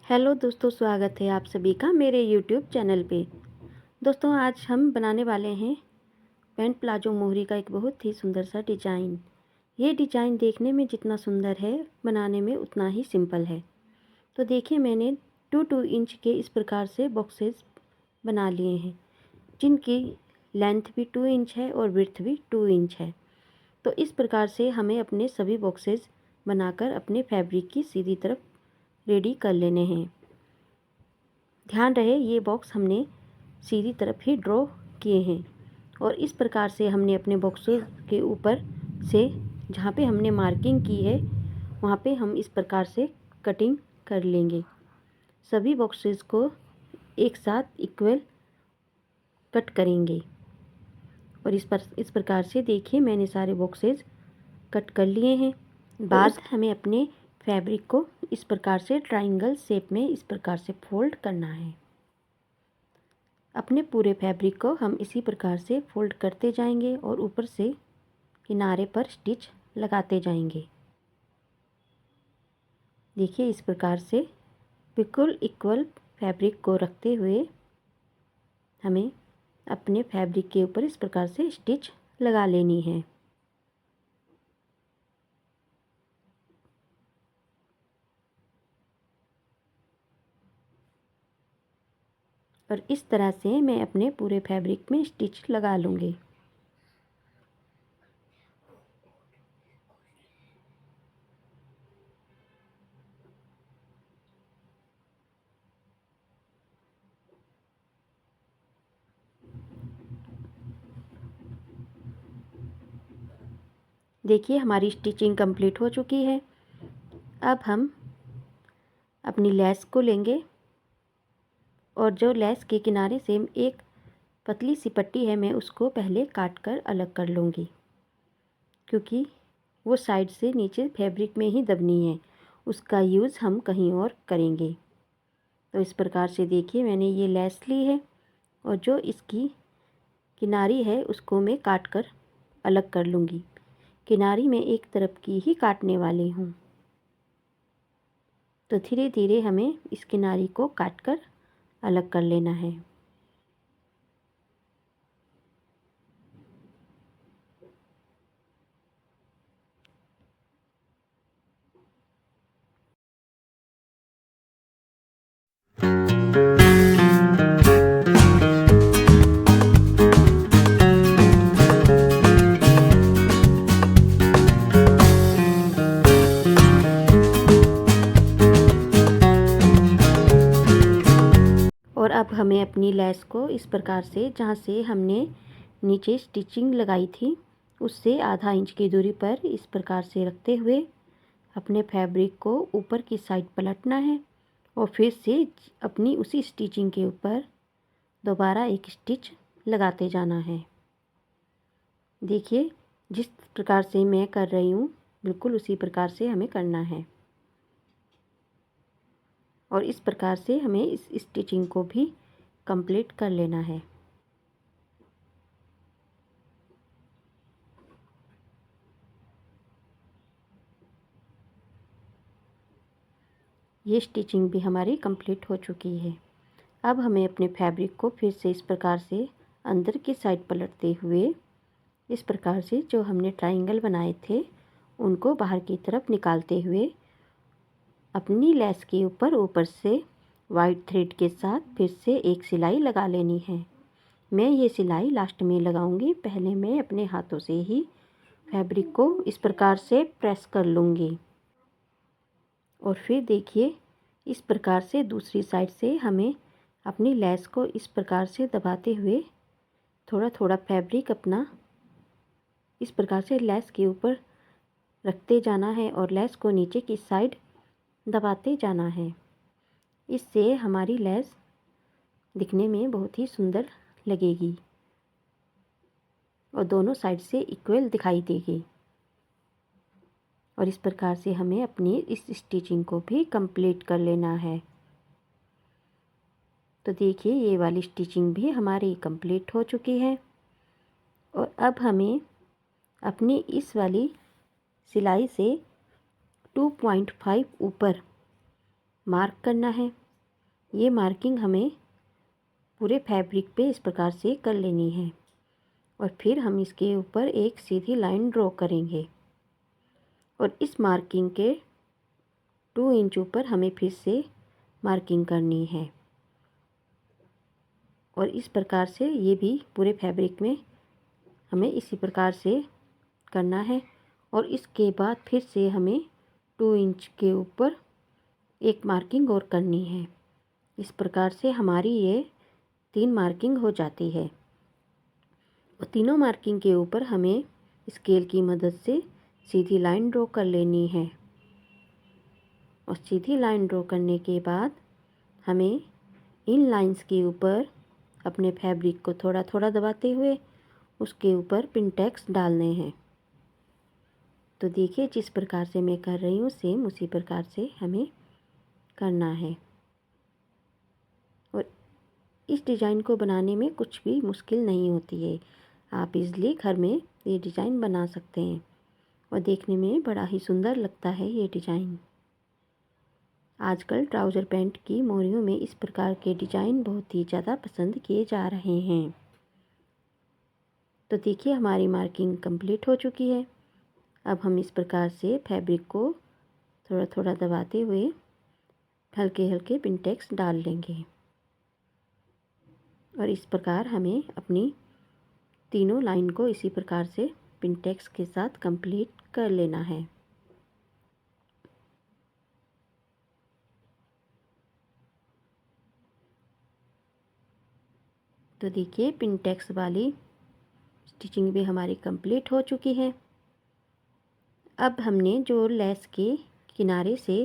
Hello दोस्तों, स्वागत है आप सभी का मेरे यूट्यूब चैनल पे। दोस्तों, आज हम बनाने वाले हैं पैंट प्लाजो मोहरी का एक बहुत ही सुंदर सा डिज़ाइन। ये डिज़ाइन देखने में जितना सुंदर है, बनाने में उतना ही सिंपल है। तो देखिए, मैंने 2 इंच के इस प्रकार से बॉक्सेस बना लिए हैं, जिनकी लेंथ भी 2 इंच है और विड्थ भी 2 इंच है। तो इस प्रकार से हमें अपने सभी बॉक्सेस बनाकर अपने फैब्रिक की सीधी तरफ रेडी कर लेने हैं। ध्यान रहे, ये बॉक्स हमने सीधी तरफ ही ड्रॉ किए हैं और इस प्रकार से हमने अपने बॉक्सों के ऊपर से जहाँ पे हमने मार्किंग की है वहाँ पे हम इस प्रकार से कटिंग कर लेंगे। सभी बॉक्सेस को एक साथ इक्वल कट करेंगे और इस प्रकार से देखिए, मैंने सारे बॉक्सेस कट कर लिए हैं। बाद हमें अपने फैब्रिक को इस प्रकार से ट्रायंगल शेप में इस प्रकार से फोल्ड करना है। अपने पूरे फैब्रिक को हम इसी प्रकार से फोल्ड करते जाएंगे और ऊपर से किनारे पर स्टिच लगाते जाएंगे। देखिए, इस प्रकार से बिल्कुल इक्वल फैब्रिक को रखते हुए हमें अपने फैब्रिक के ऊपर इस प्रकार से स्टिच लगा लेनी है। और इस तरह से मैं अपने पूरे फैब्रिक में स्टिच लगा लूँगी। देखिए, हमारी स्टिचिंग कंप्लीट हो चुकी है। अब हम अपनी लेस को लेंगे और जो लेस के किनारे से एक पतली सी पट्टी है, मैं उसको पहले काट कर अलग कर लूँगी, क्योंकि वो साइड से नीचे फैब्रिक में ही दबनी है। उसका यूज़ हम कहीं और करेंगे। तो इस प्रकार से देखिए, मैंने ये लेस ली है और जो इसकी किनारी है उसको मैं काट कर अलग कर लूँगी। किनारी में एक तरफ की ही काटने वाली हूँ। तो धीरे धीरे हमें इस किनारी को काट कर अलग कर लेना है। और अब हमें अपनी लेस को इस प्रकार से, जहाँ से हमने नीचे स्टिचिंग लगाई थी उससे आधा इंच की दूरी पर इस प्रकार से रखते हुए अपने फैब्रिक को ऊपर की साइड पलटना है और फिर से अपनी उसी स्टिचिंग के ऊपर दोबारा एक स्टिच लगाते जाना है। देखिए, जिस प्रकार से मैं कर रही हूँ बिल्कुल उसी प्रकार से हमें करना है और इस प्रकार से हमें इस स्टिचिंग को भी कंप्लीट कर लेना है। ये स्टिचिंग भी हमारी कंप्लीट हो चुकी है। अब हमें अपने फैब्रिक को फिर से इस प्रकार से अंदर की साइड पलटते हुए इस प्रकार से जो हमने ट्रायंगल बनाए थे उनको बाहर की तरफ निकालते हुए अपनी लेस के ऊपर से वाइट थ्रेड के साथ फिर से एक सिलाई लगा लेनी है। मैं ये सिलाई लास्ट में लगाऊंगी। पहले मैं अपने हाथों से ही फैब्रिक को इस प्रकार से प्रेस कर लूँगी और फिर देखिए, इस प्रकार से दूसरी साइड से हमें अपनी लेस को इस प्रकार से दबाते हुए थोड़ा थोड़ा फैब्रिक अपना इस प्रकार से लेस के ऊपर रखते जाना है और लेस को नीचे की साइड दबाते जाना है। इससे हमारी लेस दिखने में बहुत ही सुंदर लगेगी और दोनों साइड से इक्वल दिखाई देगी। और इस प्रकार से हमें अपनी इस स्टिचिंग को भी कंप्लीट कर लेना है। तो देखिए, ये वाली स्टिचिंग भी हमारी कंप्लीट हो चुकी है और अब हमें अपनी इस वाली सिलाई से 2.5 ऊपर मार्क करना है। ये मार्किंग हमें पूरे फैब्रिक पे इस प्रकार से कर लेनी है और फिर हम इसके ऊपर एक सीधी लाइन ड्रॉ करेंगे और इस मार्किंग के 2 इंच ऊपर हमें फिर से मार्किंग करनी है और इस प्रकार से ये भी पूरे फैब्रिक में हमें इसी प्रकार से करना है। और इसके बाद फिर से हमें 2 इंच के ऊपर एक मार्किंग और करनी है। इस प्रकार से हमारी ये 3 मार्किंग हो जाती है और तीनों मार्किंग के ऊपर हमें स्केल की मदद से सीधी लाइन ड्रॉ कर लेनी है और सीधी लाइन ड्रॉ करने के बाद हमें इन लाइंस के ऊपर अपने फैब्रिक को थोड़ा थोड़ा दबाते हुए उसके ऊपर पिनटेक्स डालने हैं। तो देखिए जिस प्रकार से मैं कर रही हूँ सेम उसी प्रकार से हमें करना है और इस डिज़ाइन को बनाने में कुछ भी मुश्किल नहीं होती है। आप इजली घर में ये डिज़ाइन बना सकते हैं और देखने में बड़ा ही सुंदर लगता है ये डिज़ाइन। आजकल ट्राउज़र पैंट की मोहरियों में इस प्रकार के डिज़ाइन बहुत ही ज़्यादा पसंद किए जा रहे हैं। तो देखिए हमारी मार्किंग कंप्लीट हो चुकी है। अब हम इस प्रकार से फैब्रिक को थोड़ा थोड़ा दबाते हुए हल्के हल्के पिनटेक्स डाल लेंगे और इस प्रकार हमें अपनी तीनों लाइन को इसी प्रकार से पिनटेक्स के साथ कंप्लीट कर लेना है। तो देखिए पिनटेक्स वाली स्टिचिंग भी हमारी कंप्लीट हो चुकी है। अब हमने जो लेस के किनारे से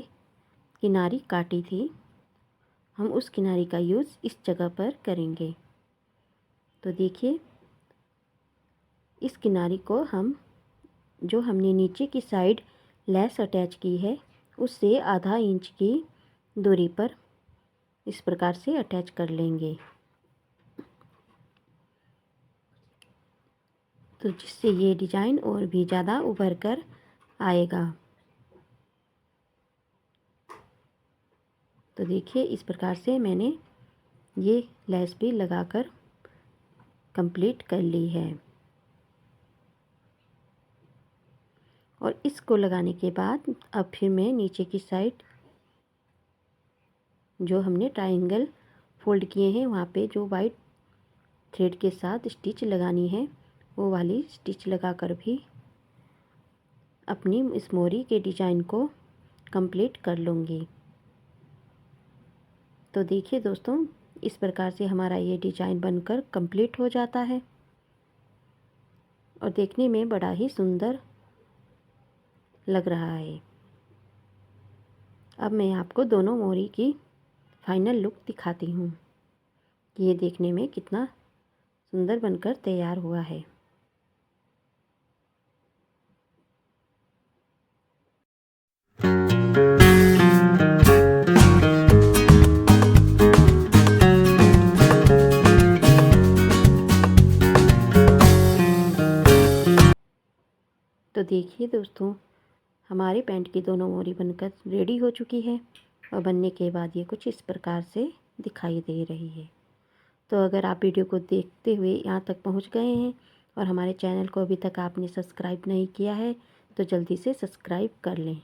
किनारी काटी थी हम उस किनारी का यूज़ इस जगह पर करेंगे। तो देखिए इस किनारी को हम जो हमने नीचे की साइड लेस अटैच की है उससे आधा इंच की दूरी पर इस प्रकार से अटैच कर लेंगे। तो जिससे ये डिज़ाइन और भी ज़्यादा उभर कर आएगा। तो देखिए इस प्रकार से मैंने ये लेस भी लगाकर कंप्लीट कर ली है और इसको लगाने के बाद अब फिर मैं नीचे की साइड जो हमने ट्रायंगल फोल्ड किए हैं वहाँ पे जो वाइट थ्रेड के साथ स्टिच लगानी है वो वाली स्टिच लगाकर भी अपनी इस मोरी के डिज़ाइन को कंप्लीट कर लूँगी। तो देखिए दोस्तों इस प्रकार से हमारा ये डिज़ाइन बनकर कंप्लीट हो जाता है और देखने में बड़ा ही सुंदर लग रहा है। अब मैं आपको दोनों मोरी की फाइनल लुक दिखाती हूँ कि ये देखने में कितना सुंदर बनकर तैयार हुआ है। तो देखिए दोस्तों हमारे पैंट की दोनों मोरी बनकर रेडी हो चुकी है और बनने के बाद ये कुछ इस प्रकार से दिखाई दे रही है। तो अगर आप वीडियो को देखते हुए यहाँ तक पहुँच गए हैं और हमारे चैनल को अभी तक आपने सब्सक्राइब नहीं किया है तो जल्दी से सब्सक्राइब कर लें।